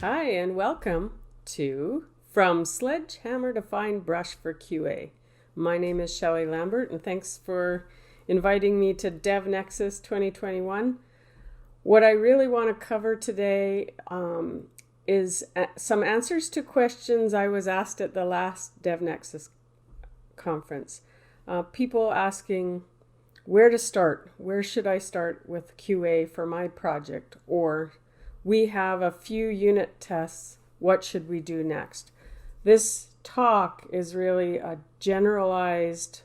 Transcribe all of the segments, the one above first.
Hi, and welcome to From Sledgehammer to Fine Brush for QA. My name is Shelley Lambert, and thanks for inviting me to Devnexus 2021. What I really want to cover today is some answers to questions I was asked at the last Devnexus conference. People asking where to start. Where should I start with QA for my project? Or we have a few unit tests. What should we do next? This talk is really a generalized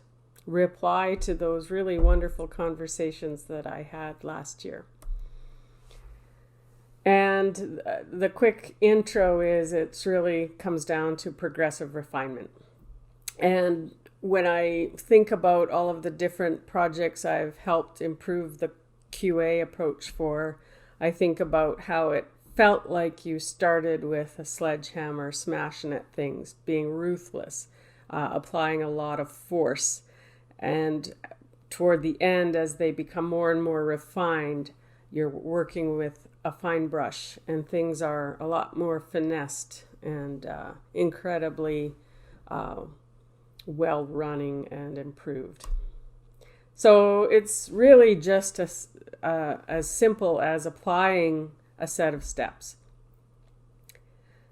reply to those really wonderful conversations that I had last year. And the quick intro is it really comes down to progressive refinement. And when I think about all of the different projects I've helped improve the QA approach for, I think about how it felt like you started with a sledgehammer, smashing at things, being ruthless, applying a lot of force. And toward the end, as they become more and more refined, you're working with a fine brush and things are a lot more finessed and incredibly well running and improved. So it's really just as simple as applying a set of steps.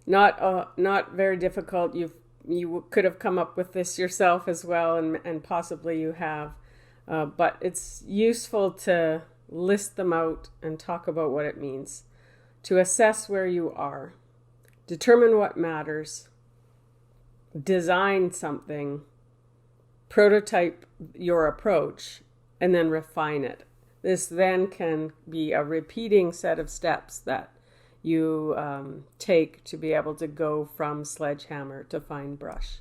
Not very difficult. You could have come up with this yourself as well, and possibly you have. But it's useful to list them out and talk about what it means. To assess where you are, determine what matters, design something, prototype your approach, and then refine it. This then can be a repeating set of steps that you take to be able to go from sledgehammer to fine brush.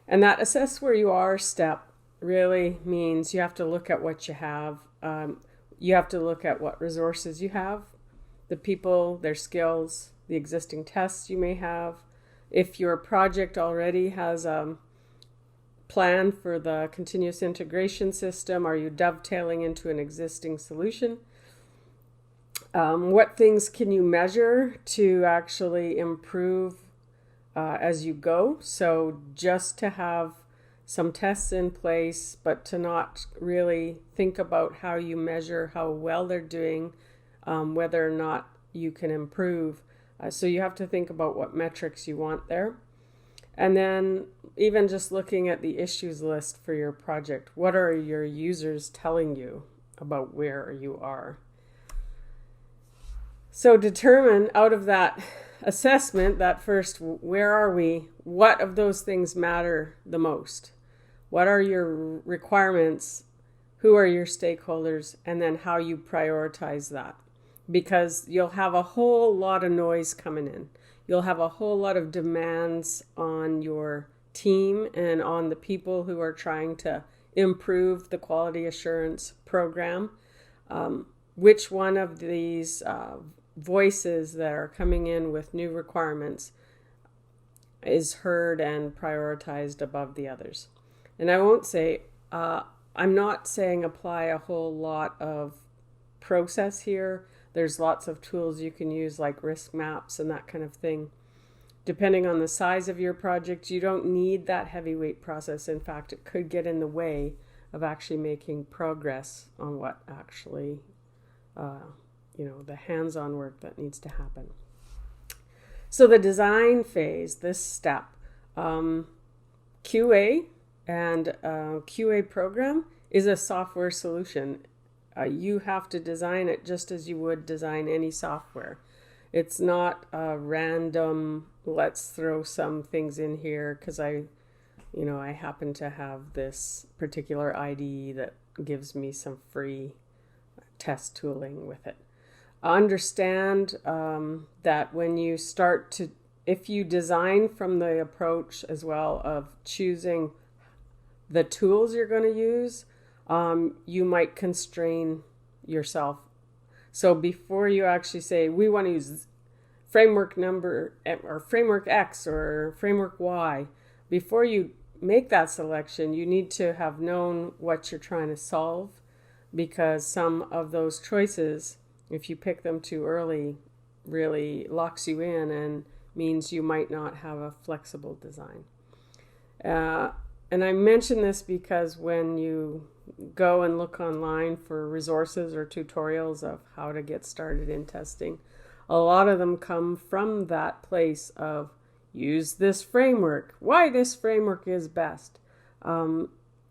And that assess where you are step really means you have to look at what you have. You have to look at what resources you have, the people, their skills, the existing tests you may have. If your project already has a plan for the continuous integration system, are you dovetailing into an existing solution? What things can you measure to actually improve as you go? So just to have some tests in place, but to not really think about how you measure how well they're doing, whether or not you can improve. So you have to think about what metrics you want there. And then even just looking at the issues list for your project. What are your users telling you about where you are? So determine out of that assessment, that first, where are we? What of those things matter the most? What are your requirements? Who are your stakeholders? And then how you prioritize that. Because you'll have a whole lot of noise coming in. You'll have a whole lot of demands on your team and on the people who are trying to improve the quality assurance program. Which one of these voices that are coming in with new requirements is heard and prioritized above the others? And I won't say, I'm not saying apply a whole lot of process here. There's lots of tools you can use like risk maps and that kind of thing. Depending on the size of your project, you don't need that heavyweight process. In fact, it could get in the way of actually making progress on what actually, the hands-on work that needs to happen. So the design phase, this step, QA and QA program is a software solution. You have to design it just as you would design any software. It's not a random, let's throw some things in here because I happen to have this particular IDE that gives me some free test tooling with it. Understand that when you start to, if you design from the approach as well of choosing the tools you're going to use, you might constrain yourself. So before you actually say, we want to use framework number or framework X or framework Y, before you make that selection, you need to have known what you're trying to solve, because some of those choices, if you pick them too early, really locks you in and means you might not have a flexible design. And I mention this because when you go and look online for resources or tutorials of how to get started in testing, a lot of them come from that place of use this framework, why this framework is best, and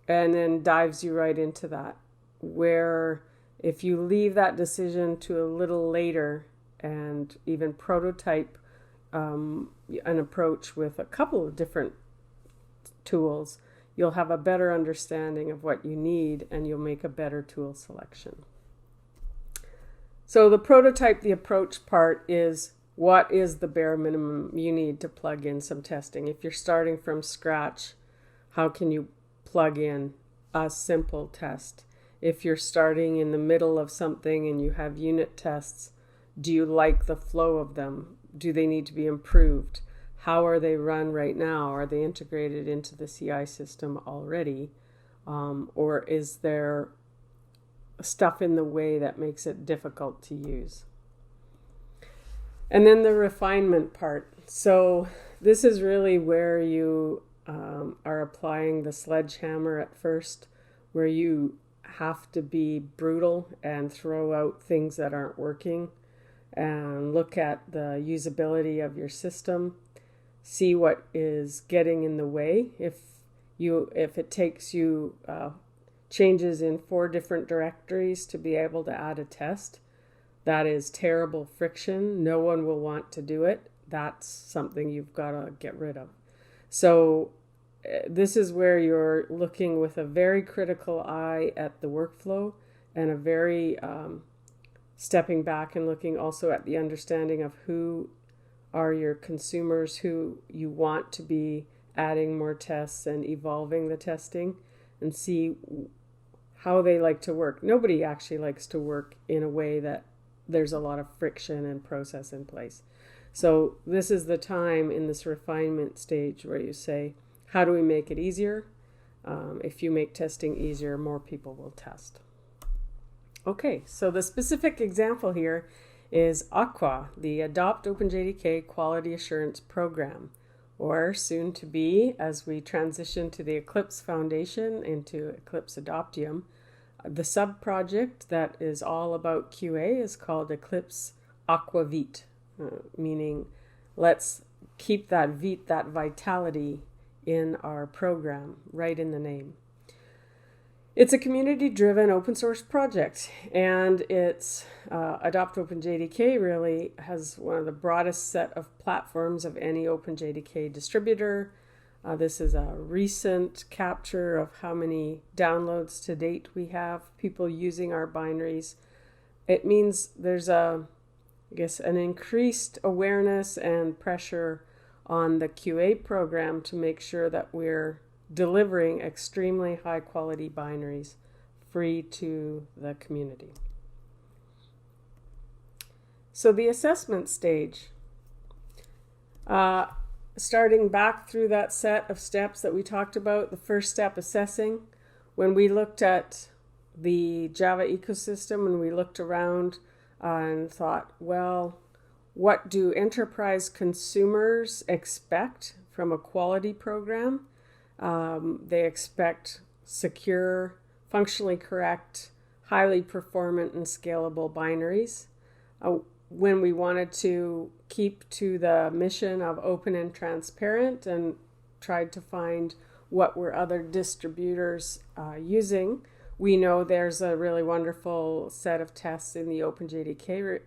then dives you right into that. Where if you leave that decision to a little later and even prototype an approach with a couple of different tools, you'll have a better understanding of what you need and you'll make a better tool selection. So the prototype, the approach part is what is the bare minimum you need to plug in some testing. If you're starting from scratch, how can you plug in a simple test? If you're starting in the middle of something and you have unit tests, do you like the flow of them? Do they need to be improved? How are they run right now? Are they integrated into the CI system already? Or is there stuff in the way that makes it difficult to use? And then the refinement part. So this is really where you are applying the sledgehammer at first, where you have to be brutal and throw out things that aren't working and look at the usability of your system, see what is getting in the way. If it takes you changes in 4 different directories to be able to add a test, that is terrible friction. No one will want to do it. That's something you've got to get rid of. So this is where you're looking with a very critical eye at the workflow and a very stepping back and looking also at the understanding of who are your consumers, who you want to be adding more tests and evolving the testing, and see how they like to work. Nobody actually likes to work in a way that there's a lot of friction and process in place. So this is the time in this refinement stage where you say, how do we make it easier? If you make testing easier, more people will test. Okay, so the specific example here is Aqua, the AdoptOpenJDK Quality Assurance Program, or soon to be, as we transition to the Eclipse Foundation into Eclipse Adoptium. The sub-project that is all about QA is called Eclipse Aqua Vite, meaning let's keep that vite, that vitality in our program, right in the name. It's a community-driven open source project, and it's AdoptOpenJDK really has one of the broadest set of platforms of any OpenJDK distributor. This is a recent capture of how many downloads to date we have, people using our binaries. It means there's an increased awareness and pressure on the QA program to make sure that we're delivering extremely high quality binaries free to the community. So the assessment stage, starting back through that set of steps that we talked about, the first step, assessing. When we looked at the Java ecosystem and we looked around and thought, well, what do enterprise consumers expect from a quality program? They expect secure, functionally correct, highly performant and scalable binaries. When we wanted to keep to the mission of open and transparent and tried to find what were other distributors using, we know there's a really wonderful set of tests in the OpenJDK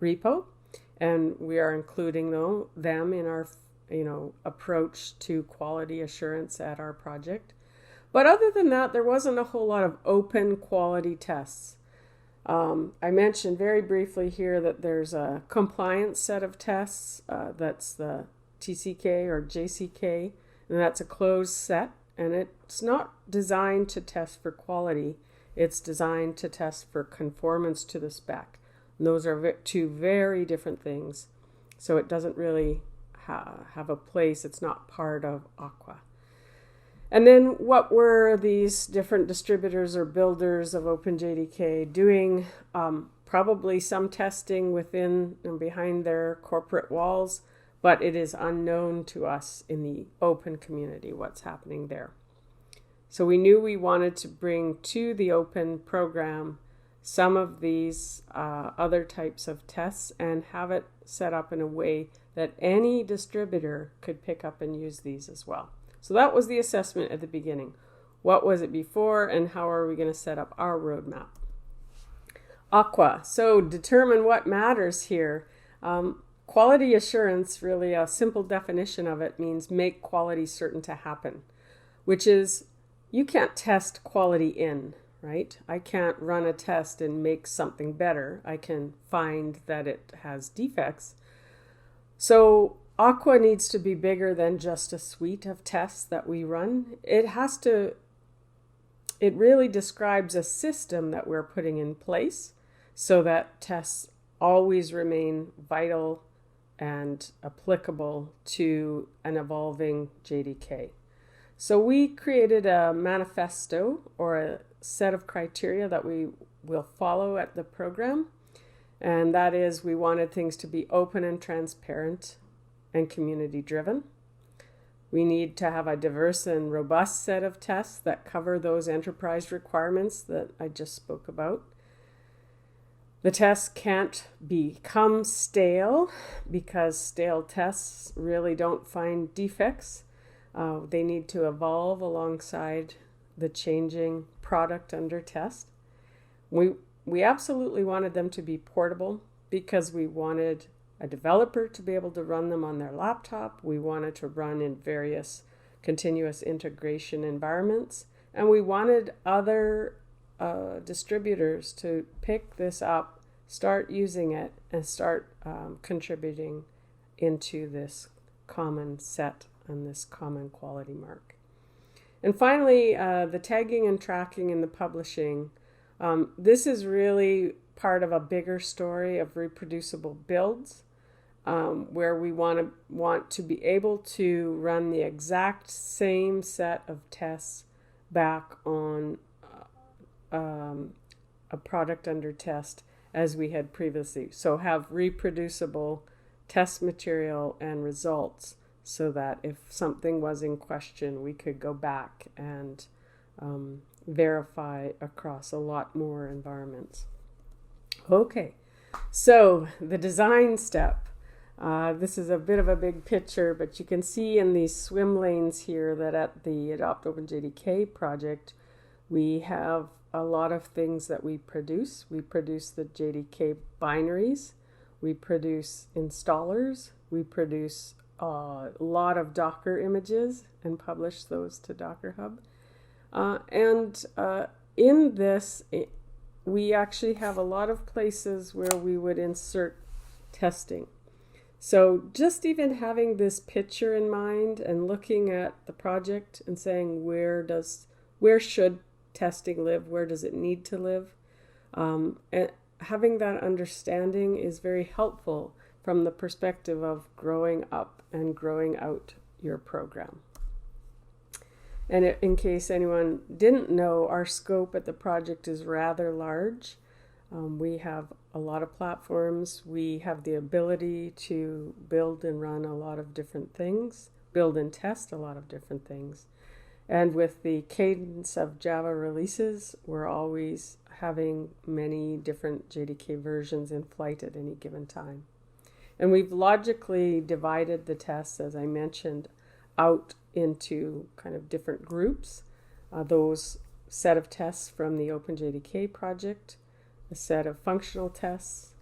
repo, and we are including them in our approach to quality assurance at our project. But other than that, there wasn't a whole lot of open quality tests. I mentioned very briefly here that there's a compliance set of tests. That's the TCK or JCK, and that's a closed set. And it's not designed to test for quality. It's designed to test for conformance to the spec. And those are two very different things. So it doesn't really have a place. It's not part of Aqua. And then what were these different distributors or builders of OpenJDK doing? probably some testing within and behind their corporate walls, but it is unknown to us in the open community what's happening there. So we knew we wanted to bring to the open program some of these other types of tests and have it set up in a way that any distributor could pick up and use these as well. So that was the assessment at the beginning. What was it before, and how are we going to set up our roadmap? Aqua. So determine what matters here. Quality assurance, really a simple definition of it, means make quality certain to happen, which is you can't test quality in, right? I can't run a test and make something better. I can find that it has defects. So Aqua needs to be bigger than just a suite of tests that we run. It really describes a system that we're putting in place so that tests always remain vital and applicable to an evolving JDK. So we created a manifesto, or a set of criteria that we will follow at the program. And that is, we wanted things to be open and transparent and community driven. We need to have a diverse and robust set of tests that cover those enterprise requirements that I just spoke about. The tests can't become stale because stale tests really don't find defects. They need to evolve alongside the changing product under test. We absolutely wanted them to be portable because we wanted a developer to be able to run them on their laptop. We wanted to run in various continuous integration environments. And we wanted other distributors to pick this up, start using it, and start contributing into this common set and this common quality mark. And finally, the tagging and tracking and the publishing. This is really part of a bigger story of reproducible builds, where we want to be able to run the exact same set of tests back on a product under test as we had previously. So have reproducible test material and results, so that if something was in question, we could go back and verify across a lot more environments. Okay, so the design step. This is a bit of a big picture, but you can see in these swim lanes here that at the AdoptOpenJDK project, we have a lot of things that we produce. We produce the JDK binaries, we produce installers, we produce a lot of Docker images and publish those to Docker Hub. In this, we actually have a lot of places where we would insert testing. So just even having this picture in mind and looking at the project and saying where should testing live, where does it need to live, and having that understanding is very helpful from the perspective of growing up and growing out your program. And in case anyone didn't know, our scope at the project is rather large. We have a lot of platforms. We have the ability to build and run a lot of different things, build and test a lot of different things. And with the cadence of Java releases, we're always having many different JDK versions in flight at any given time. And we've logically divided the tests, as I mentioned, out into kind of different groups. Those set of tests from the OpenJDK project, a set of functional tests,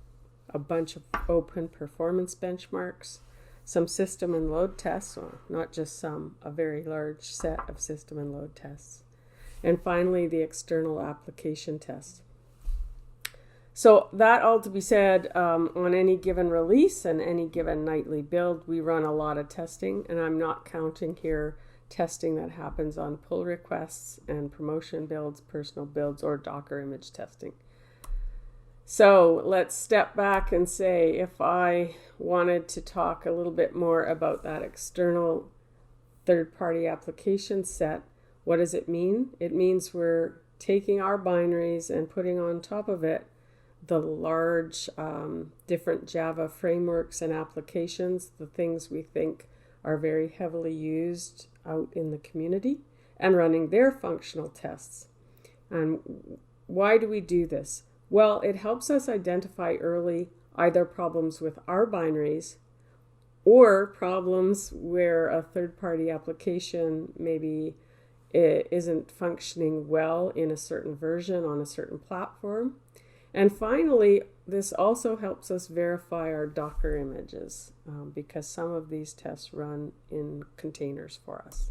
a bunch of open performance benchmarks, some system and load tests, or not just some, a very large set of system and load tests. And finally, the external application tests. So that all to be said, on any given release and any given nightly build, we run a lot of testing, and I'm not counting here testing that happens on pull requests and promotion builds, personal builds, or Docker image testing. So let's step back and say, if I wanted to talk a little bit more about that external third-party application set, what does it mean? It means we're taking our binaries and putting on top of it the large different Java frameworks and applications, the things we think are very heavily used out in the community, and running their functional tests. And why do we do this? Well, it helps us identify early either problems with our binaries or problems where a third-party application maybe it isn't functioning well in a certain version on a certain platform. And finally, this also helps us verify our Docker images because some of these tests run in containers for us.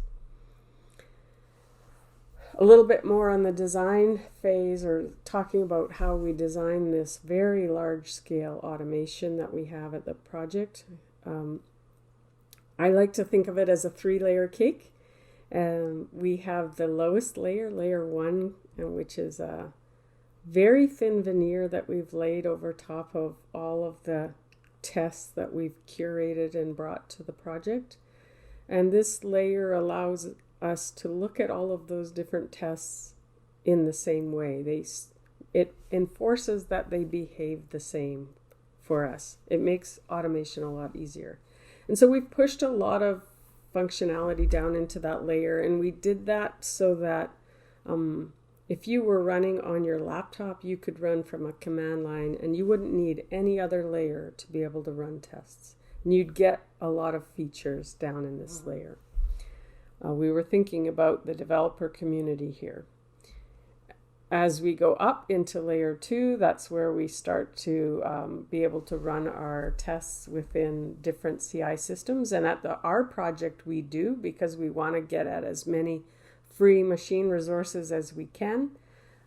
A little bit more on the design phase, or talking about how we design this very large-scale automation that we have at the project. I like to think of it as a 3-layer cake. We have the lowest layer, layer 1, which is a very thin veneer that we've laid over top of all of the tests that we've curated and brought to the project. And this layer allows us to look at all of those different tests in the same way. It enforces that they behave the same for us. It makes automation a lot easier. And so we've pushed a lot of functionality down into that layer, and we did that so that if you were running on your laptop, you could run from a command line and you wouldn't need any other layer to be able to run tests. And you'd get a lot of features down in this layer. We were thinking about the developer community here. As we go up into layer 2, that's where we start to be able to run our tests within different CI systems. And at our project we do, because we want to get at as many free machine resources as we can.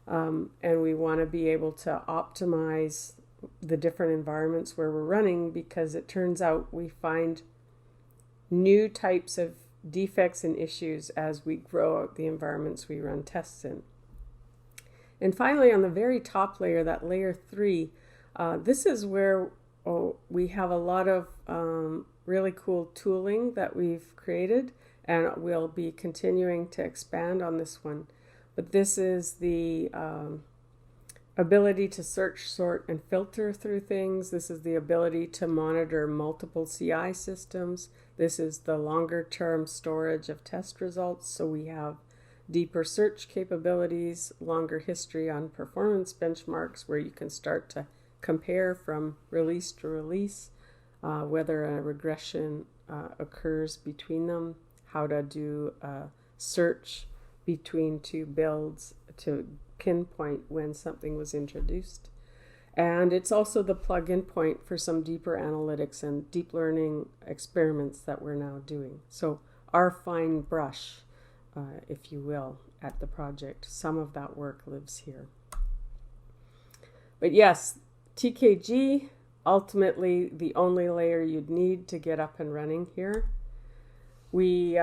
And we want to be able to optimize the different environments where we're running, because it turns out we find new types of defects and issues as we grow out the environments we run tests in. And finally, on the very top layer, that layer 3, this is where we have a lot of really cool tooling that we've created, and we'll be continuing to expand on this one. But this is the ability to search, sort, and filter through things. This is the ability to monitor multiple CI systems. This is the longer-term storage of test results, so we have deeper search capabilities, longer history on performance benchmarks, where you can start to compare from release to release whether a regression occurs between them, how to do a search between two builds to pinpoint when something was introduced. And it's also the plug-in point for some deeper analytics and deep learning experiments that we're now doing. So our fine brush, if you will, at the project, some of that work lives here. But yes, TKG, ultimately the only layer you'd need to get up and running here. We,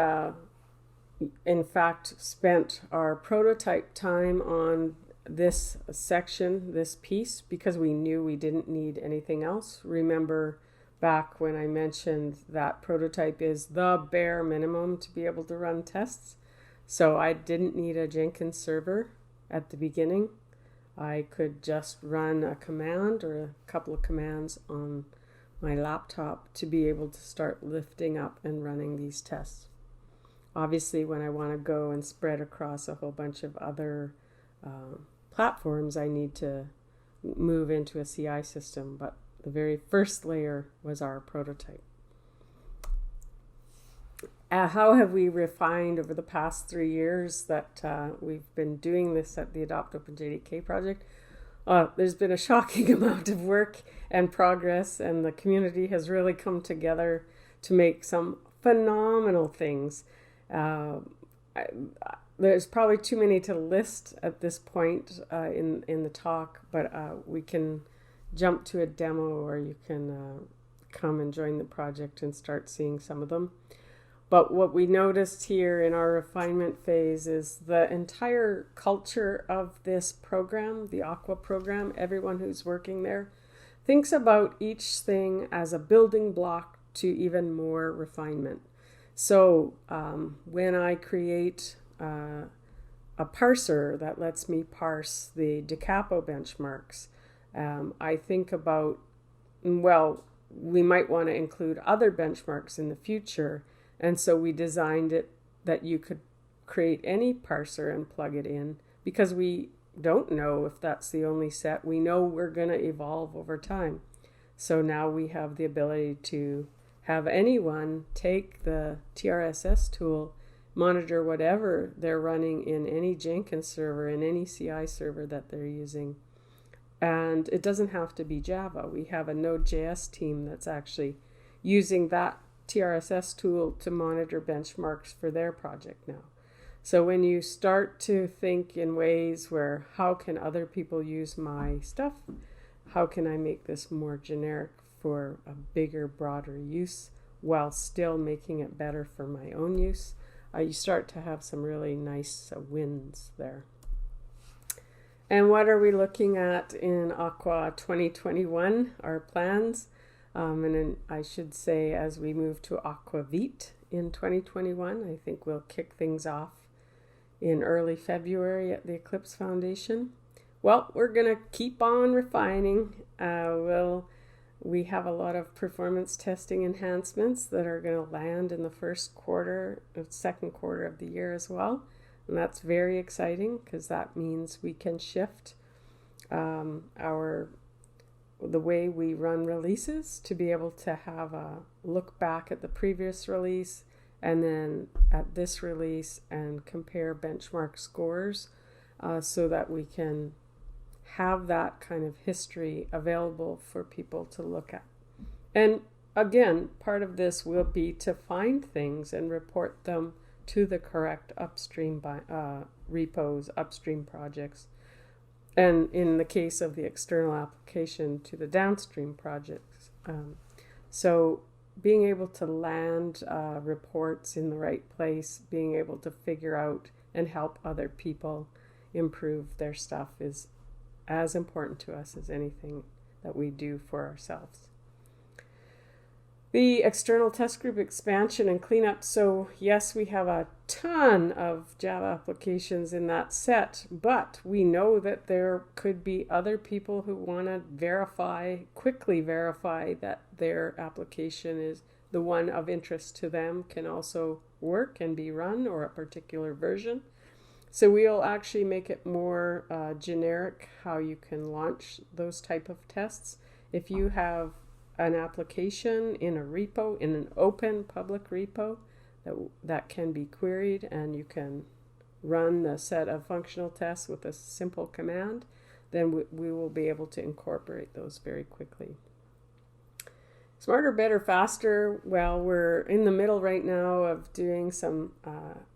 in fact, spent our prototype time on this section, this piece, because we knew we didn't need anything else. Remember back when I mentioned that prototype is the bare minimum to be able to run tests. So I didn't need a Jenkins server at the beginning. I could just run a command or a couple of commands on my laptop to be able to start lifting up and running these tests. Obviously, when I want to go and spread across a whole bunch of other platforms, I need to move into a CI system, but the very first layer was our prototype. How have we refined over the past 3 years that we've been doing this at the AdoptOpenJDK project? There's been a shocking amount of work and progress, and the community has really come together to make some phenomenal things. There's probably too many to list at this point in the talk, but we can jump to a demo, or you can come and join the project and start seeing some of them. But what we noticed here in our refinement phase is the entire culture of this program, the Aqua program, everyone who's working there, thinks about each thing as a building block to even more refinement. So when I create a parser that lets me parse the da capo benchmarks, I think about, well, we might want to include other benchmarks in the future. And so we designed it that you could create any parser and plug it in, because we don't know if that's the only set. We know we're going to evolve over time. So now we have the ability to have anyone take the TRSS tool, monitor whatever they're running in any Jenkins server, in any CI server that they're using. And it doesn't have to be Java. We have a Node.js team that's actually using that TRSS tool to monitor benchmarks for their project now. So when you start to think in ways where, how can other people use my stuff? How can I make this more generic for a bigger, broader use while still making it better for my own use? You start to have some really nice wins there. And what are we looking at in Aqua 2021, our plans? And then I should say, as we move to Aqua Vite in 2021, I think we'll kick things off in early February at the Eclipse Foundation. Well, we're going to keep on refining. We have a lot of performance testing enhancements that are going to land in the second quarter of the year as well. And that's very exciting, because that means we can shift the way we run releases to be able to have a look back at the previous release and then at this release and compare benchmark scores, so that we can have that kind of history available for people to look at. And again, part of this will be to find things and report them to the correct upstream repos, upstream projects, and in the case of the external application, to the downstream projects. So being able to land reports in the right place, being able to figure out and help other people improve their stuff is as important to us as anything that we do for ourselves. The external test group expansion and cleanup. So yes, we have a ton of Java applications in that set, but we know that there could be other people who want to quickly verify that their application is the one of interest to them, can also work and be run, or a particular version. So we'll actually make it more generic how you can launch those type of tests. If you have an application in a repo, in an open public repo that can be queried, and you can run the set of functional tests with a simple command, then we will be able to incorporate those very quickly. Smarter, better, faster. Well, we're in the middle right now of doing some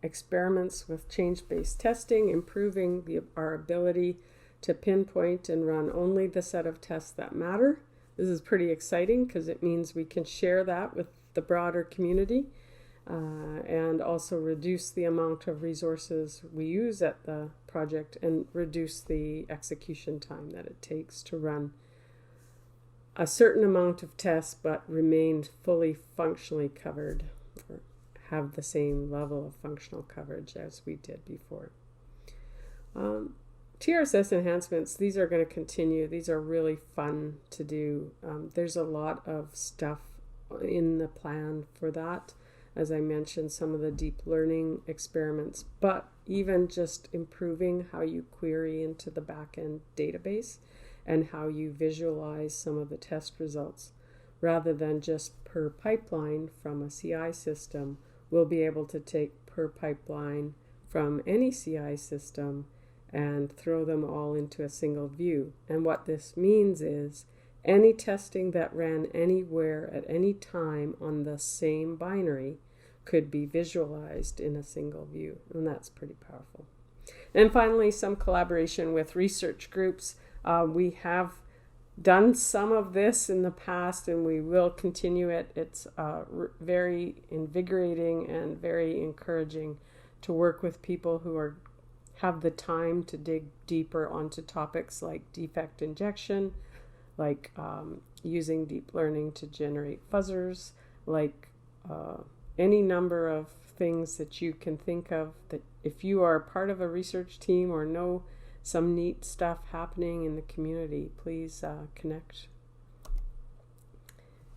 experiments with change-based testing, improving our ability to pinpoint and run only the set of tests that matter. This is pretty exciting, because it means we can share that with the broader community, and also reduce the amount of resources we use at the project, and reduce the execution time that it takes to run a certain amount of tests but remain fully functionally covered, or have the same level of functional coverage as we did before. TRSS enhancements, these are going to continue. These are really fun to do. There's a lot of stuff in the plan for that. As I mentioned, some of the deep learning experiments, but even just improving how you query into the backend database and how you visualize some of the test results. Rather than just per pipeline from a CI system, we'll be able to take per pipeline from any CI system and throw them all into a single view. And what this means is any testing that ran anywhere at any time on the same binary could be visualized in a single view, and that's pretty powerful. And finally, some collaboration with research groups. We have done some of this in the past, and we will continue it. It's very invigorating and very encouraging to work with people who have the time to dig deeper onto topics like defect injection, like using deep learning to generate fuzzers, like any number of things that you can think of, that if you are part of a research team or know some neat stuff happening in the community, please connect.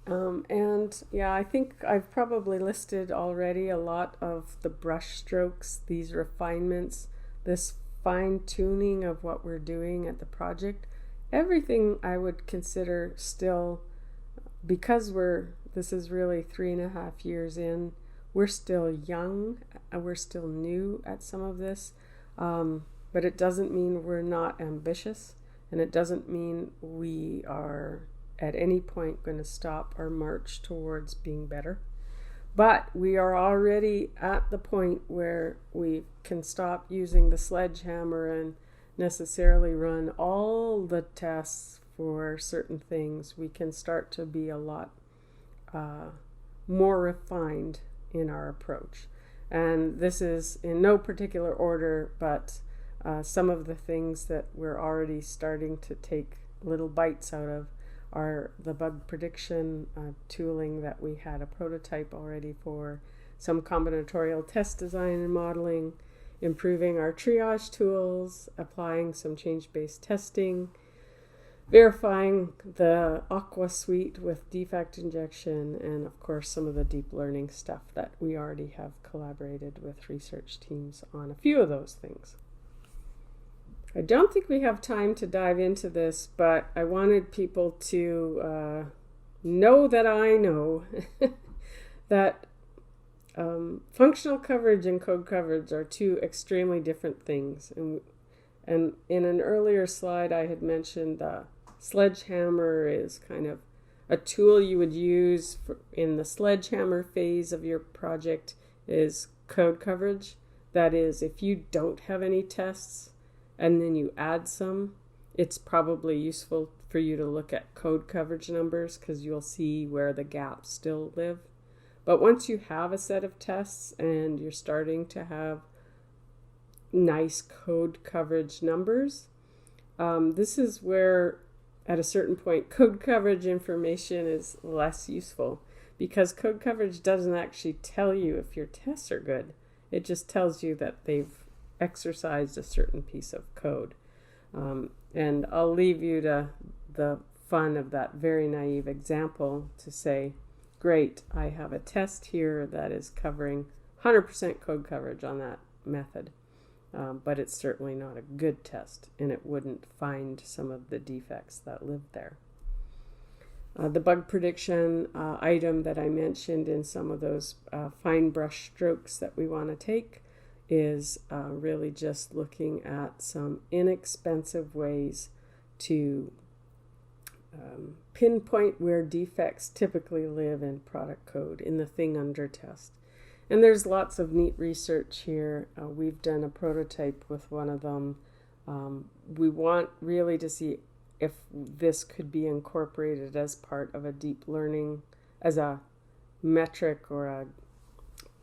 And yeah, I think I've probably listed already a lot of the brush strokes, these refinements, this fine-tuning of what we're doing at the project. Everything I would consider still, because this is really 3.5 years in, we're still young, we're still new at some of this, but it doesn't mean we're not ambitious, and it doesn't mean we are at any point going to stop our march towards being better. But we are already at the point where we can stop using the sledgehammer and necessarily run all the tests for certain things. We can start to be a lot more refined in our approach. And this is in no particular order, but some of the things that we're already starting to take little bites out of are the bug prediction tooling that we had a prototype already for, some combinatorial test design and modeling, improving our triage tools, applying some change-based testing, verifying the Aqua suite with defect injection, and of course some of the deep learning stuff that we already have collaborated with research teams on a few of those things. I don't think we have time to dive into this, but I wanted people to know that I know that functional coverage and code coverage are two extremely different things. And in an earlier slide, I had mentioned Sledgehammer is kind of a tool you would use in the Sledgehammer phase of your project is code coverage. That is, if you don't have any tests, and then you add some, it's probably useful for you to look at code coverage numbers because you'll see where the gaps still live. But once you have a set of tests and you're starting to have nice code coverage numbers, this is where at a certain point code coverage information is less useful, because code coverage doesn't actually tell you if your tests are good. It just tells you that they've exercised a certain piece of code. And I'll leave you to the fun of that very naive example to say, great, I have a test here that is covering 100% code coverage on that method, but it's certainly not a good test, and it wouldn't find some of the defects that live there. The bug prediction item that I mentioned in some of those fine brush strokes that we want to take is really just looking at some inexpensive ways to pinpoint where defects typically live in product code in the thing under test. And there's lots of neat research here. We've done a prototype with one of them. We want really to see if this could be incorporated as part of a deep learning, as a metric or a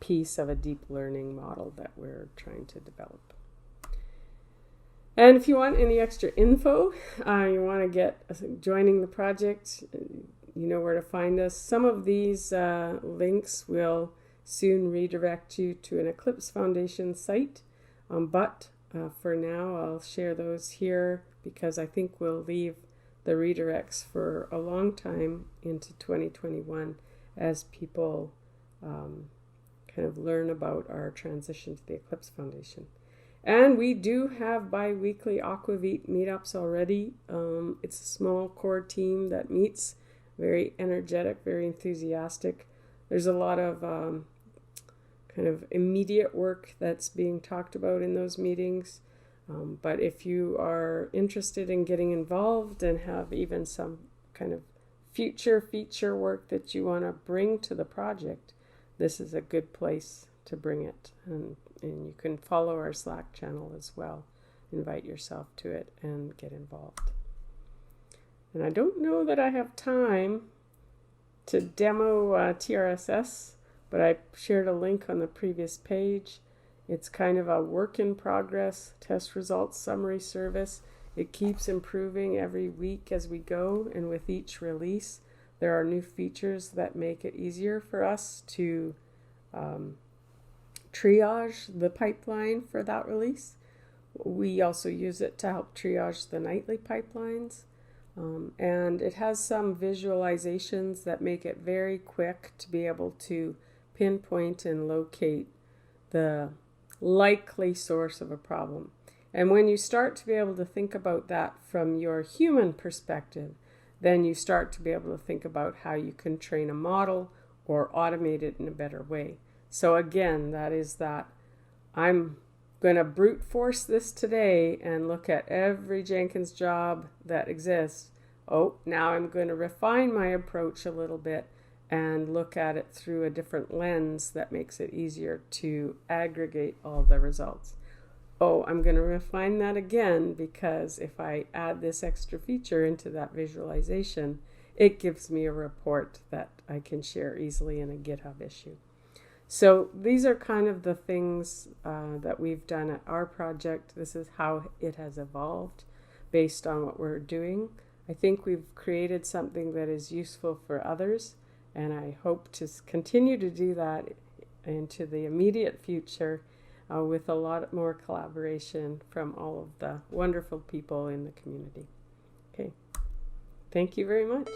piece of a deep learning model that we're trying to develop. And if you want any extra info, you want to get joining the project, you know where to find us. Some of these links will soon redirect you to an Eclipse Foundation site, but for now I'll share those here because I think we'll leave the redirects for a long time into 2021 as people kind of learn about our transition to the Eclipse Foundation. And we do have bi-weekly Aquavit meetups already. It's a small core team that meets, very energetic, very enthusiastic. There's a lot of kind of immediate work that's being talked about in those meetings. But if you are interested in getting involved and have even some kind of future feature work that you want to bring to the project, this is a good place to bring it. And you can follow our Slack channel as well. Invite yourself to it and get involved. And I don't know that I have time to demo TRSS, but I shared a link on the previous page. It's kind of a work in progress test results summary service. It keeps improving every week as we go, and with each release, there are new features that make it easier for us to triage the pipeline for that release. We also use it to help triage the nightly pipelines. And it has some visualizations that make it very quick to be able to pinpoint and locate the likely source of a problem. And when you start to be able to think about that from your human perspective, then you start to be able to think about how you can train a model or automate it in a better way. So again, that is that I'm going to brute force this today and look at every Jenkins job that exists. Oh, now I'm going to refine my approach a little bit and look at it through a different lens that makes it easier to aggregate all the results. Oh, I'm going to refine that again because if I add this extra feature into that visualization, it gives me a report that I can share easily in a GitHub issue. So these are kind of the things that we've done at our project. This is how it has evolved based on what we're doing. I think we've created something that is useful for others, and I hope to continue to do that into the immediate future with a lot more collaboration from all of the wonderful people in the community. Okay, thank you very much.